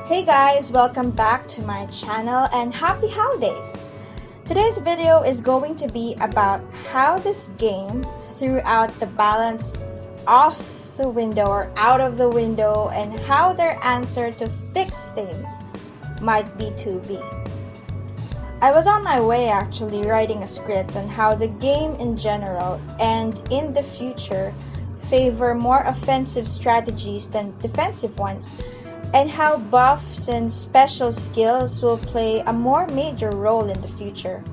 Hey guys, welcome back to my channel and happy holidays! Today's video is going to be about how this game threw out the balance off the window or out of the window and how their answer to fix things might be Ffbe. I was on my way actually writing a script on how the game in general and in the future favor more offensive strategies than defensive ones, and how buffs and special skills will play a more major role in the future.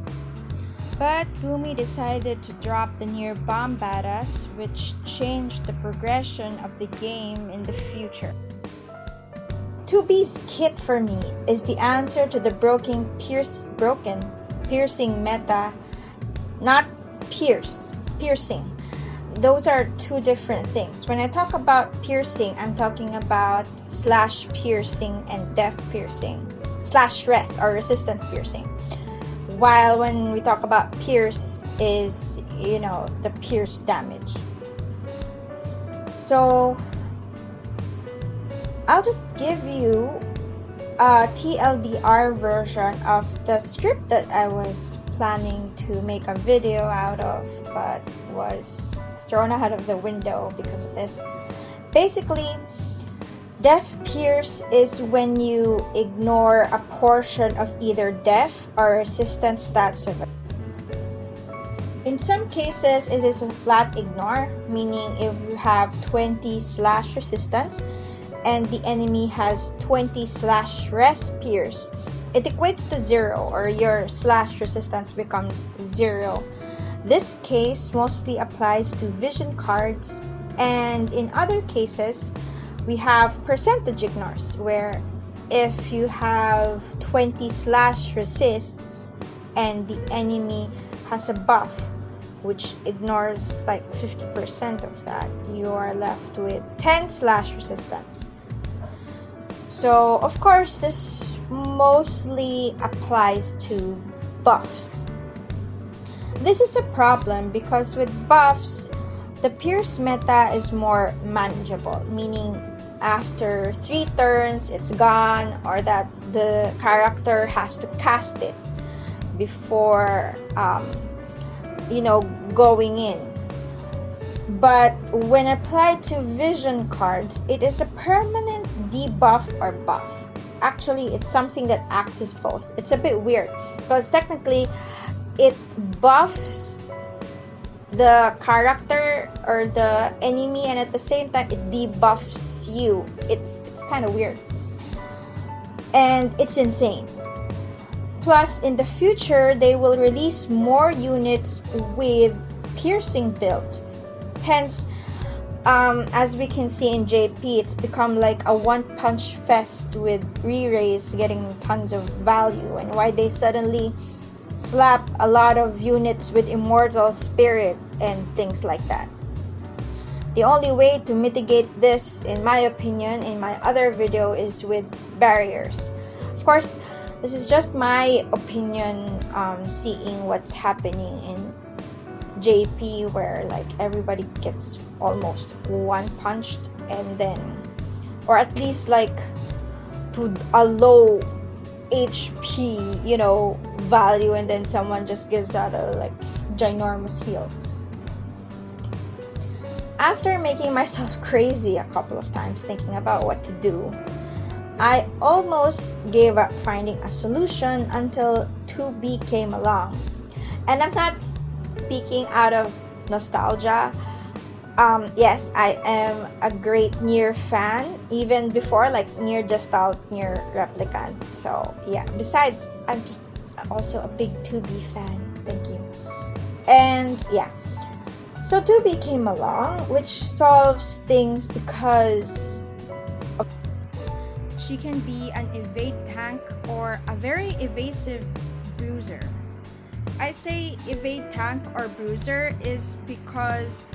But Gumi decided to drop the near bomb badass, which changed the progression of the game in the future. Ffbe's kit for me is the answer to the piercing meta, not piercing. Those are two different things. When I talk about piercing, I'm talking about slash piercing and def piercing, slash res or resistance piercing. While when we talk about pierce is, the pierce damage. So I'll just give you a TLDR version of the script that I was planning to make a video out of, but was thrown out of the window because of this. Basically, def pierce is when you ignore a portion of either def or resistance stats of it. In some cases, it is a flat ignore, meaning if you have 20 slash resistance and the enemy has 20 slash res pierce, it equates to 0, or your slash resistance becomes 0. This case mostly applies to vision cards, and in other cases we have percentage ignores, where if you have 20 slash resist and the enemy has a buff which ignores like 50% of that, you are left with 10 slash resistance. So of course this mostly applies to buffs. This is a problem because with buffs, the pierce meta is more manageable, meaning after 3 turns it's gone, or that the character has to cast it before going in. But when applied to vision cards, it is a permanent debuff or buff. Actually, it's something that acts as both. It's a bit weird because technically it buffs the character or the enemy, and at the same time it debuffs you. It's kind of weird, and it's insane. Plus, in the future they will release more units with piercing build. Hence, as we can see in JP, it's become like a one-punch fest with re-raise getting tons of value, and why they suddenly slap a lot of units with immortal spirit and things like that. The only way to mitigate this, in my opinion, in my other video, is with barriers. Of course, this is just my opinion, seeing what's happening in JP, where like everybody gets almost one punched, and then, or at least like to a low HP value, and then someone just gives out a like ginormous heal. After making myself crazy a couple of times thinking about what to do, I almost gave up finding a solution until Ffbe came along. And I'm not speaking out of nostalgia. Yes, I am a great Nier fan, even before like Nier Gestalt, Nier Replicant. So yeah, besides, I'm just also a big Ffbe fan. Thank you. And yeah, so Ffbe came along, which solves things because she can be an evade tank or a very evasive bruiser. I say evade tank or bruiser is because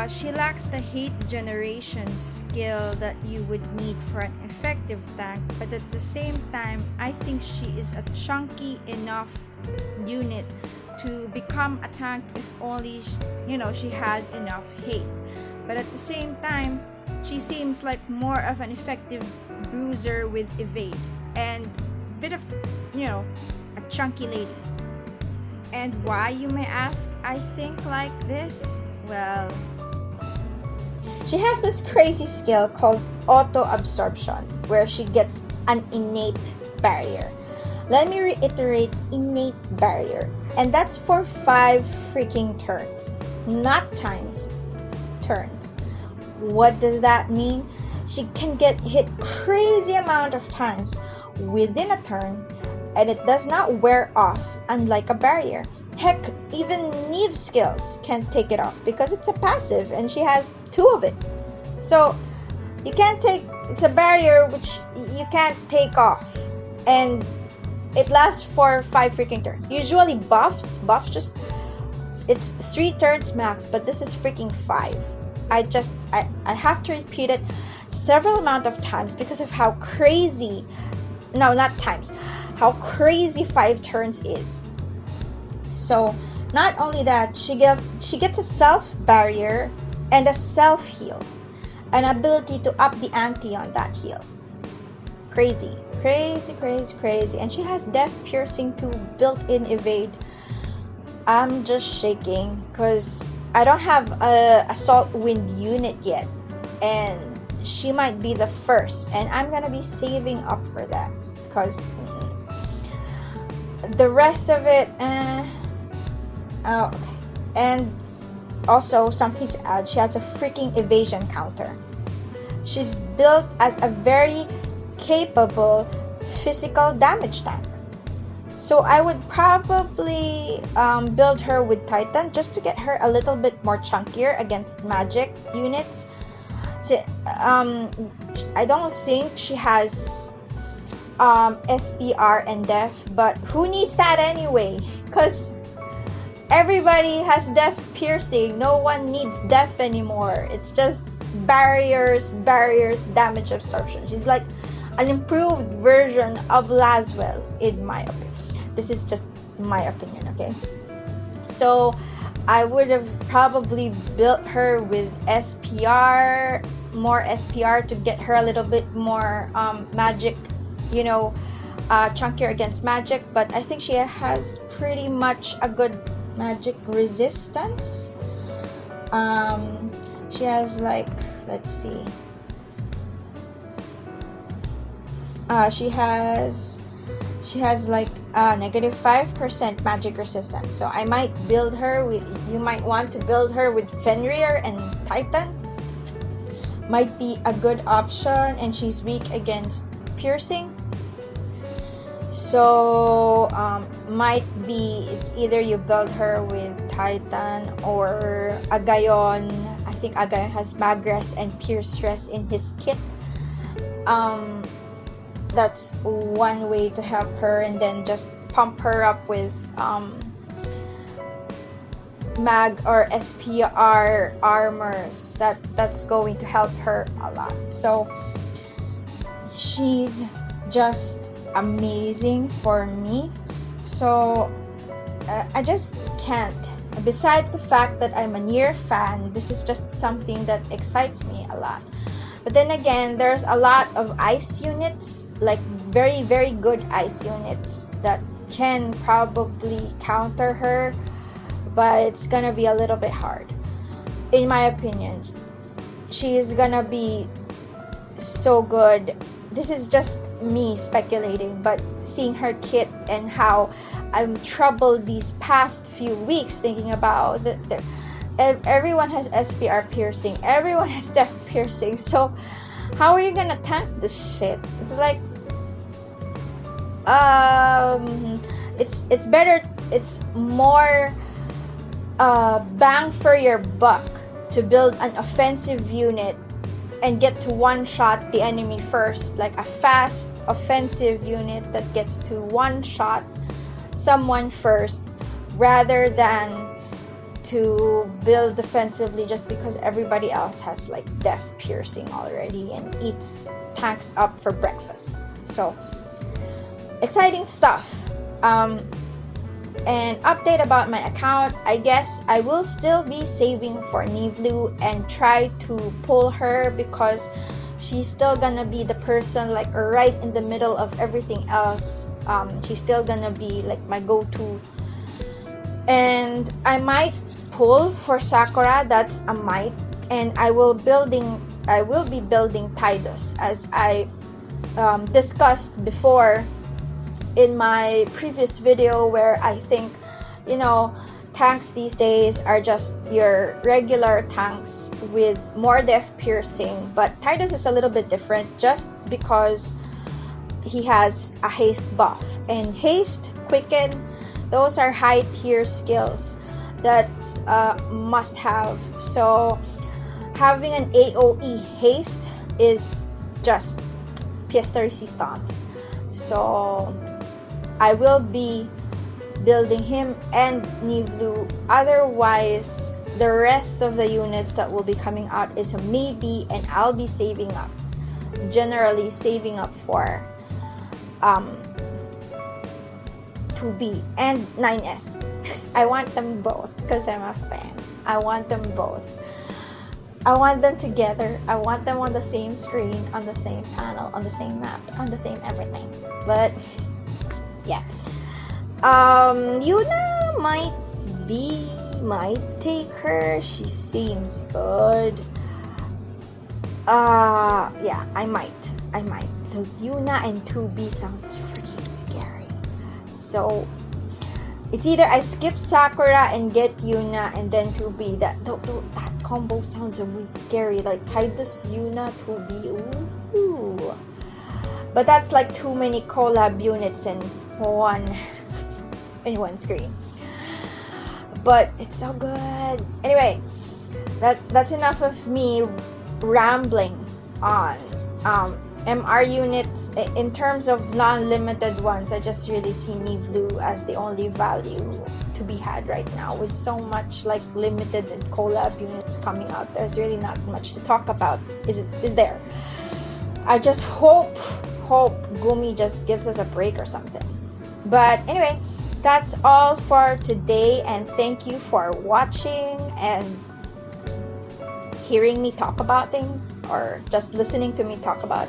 she lacks the hate generation skill that you would need for an effective tank, but at the same time, I think she is a chunky enough unit to become a tank if only she has enough hate. But at the same time, she seems like more of an effective bruiser with evade, and bit of, a chunky lady. And why, you may ask, I think like this? Well, she has this crazy skill called auto-absorption, where she gets an innate barrier. Let me reiterate, innate barrier. And that's for 5 freaking turns. Not times, turns. What does that mean? She can get hit crazy amount of times within a turn, and it does not wear off, unlike a barrier. Heck, even Neve's skills can't take it off because it's a passive and she has 2 of it. So you can't take, it's a barrier which you can't take off, and it lasts for 5 freaking turns. Usually buffs just, it's 3 turns max, but this is freaking 5. I have to repeat it several amount of times because of how crazy, no, not times, how crazy 5 turns is. So not only that, she gets a self barrier and a self heal, an ability to up the ante on that heal. Crazy, and she has death piercing too, built-in evade. I'm just shaking because I don't have a assault wind unit yet, and she might be the first, and I'm gonna be saving up for that because the rest of it, okay. And also something to add, she has a freaking evasion counter. She's built as a very capable physical damage tank. So I would probably build her with Titan just to get her a little bit more chunkier against magic units. So, I don't think she has SPR and Def, but who needs that anyway? Because everybody has Def piercing. No one needs Def anymore. It's just barriers, damage absorption. She's like an improved version of Laswell, in my opinion. This is just my opinion, okay? So I would have probably built her with SPR, more SPR to get her a little bit more magic, chunkier against magic. But I think she has pretty much a good magic resistance. She has like, let's see. She has like negative 5% magic resistance. So I might build her with, you might want to build her with Fenrir and Titan. Might be a good option, and she's weak against piercing. So might be, it's either you build her with Titan or Agayon. I think Agayon has Magres and Pierce Stress in his kit. That's one way to help her, and then just pump her up with mag or SPR armors. That's going to help her a lot. So she's just amazing for me. So I just can't, besides the fact that I'm a Nier fan, this is just something that excites me a lot. But then again, there's a lot of ice units, like very good ice units that can probably counter her, but it's gonna be a little bit hard. In my opinion, she's gonna be so good. This is just me speculating, but seeing her kit and how I'm troubled these past few weeks thinking about that everyone has SPR piercing, everyone has Def piercing, so how are you gonna tank this shit? It's like it's better, it's more bang for your buck to build an offensive unit and get to one-shot the enemy first, like a fast offensive unit that gets to one-shot someone first, rather than to build defensively just because everybody else has like Def piercing already and eats tanks up for breakfast. So exciting stuff. And update about my account, I guess I will still be saving for Niblu and try to pull her, because she's still gonna be the person like right in the middle of everything else. She's still gonna be like my go-to. And I might pull for Sakura, that's a might. And I will be building Tidus, as I discussed before in my previous video, where I think, you know, tanks these days are just your regular tanks with more depth piercing, but Tidus is a little bit different just because he has a haste buff, and haste, quicken, those are high tier skills that's must have. So having an AoE haste is just pièce de résistance. So I will be building him and Nivlu. Otherwise, the rest of the units that will be coming out is a maybe, and I'll be saving up. Generally saving up for 2B and 9S. I want them both because I'm a fan. I want them both. I want them together. I want them on the same screen, on the same panel, on the same map, on the same everything. But yeah. Yuna might take her. She seems good. Yeah, I might. So Yuna and 2B sounds freaking scary. So it's either I skip Sakura and get Yuna and then 2B. That combo sounds really scary. Like Tidus, Yuna, 2B. Ooh. But that's like too many collab units in one screen. But it's so good. Anyway, that's enough of me rambling on. MR units, in terms of non-limited ones, I just really see Nivlu as the only value to be had right now. With so much like limited and collab units coming out, there's really not much to talk about. Is there? I just hope Gumi just gives us a break or something. But anyway, that's all for today, and thank you for watching and hearing me talk about things, or just listening to me talk about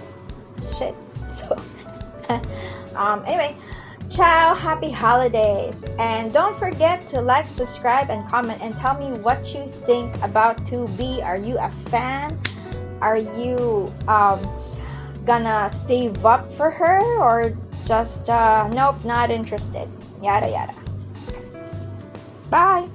shit. So anyway, ciao, happy holidays, and don't forget to like, subscribe, and comment, and tell me what you think about 2B. Are you a fan? Are you gonna save up for her, or just nope, not interested? Yada yada. Bye.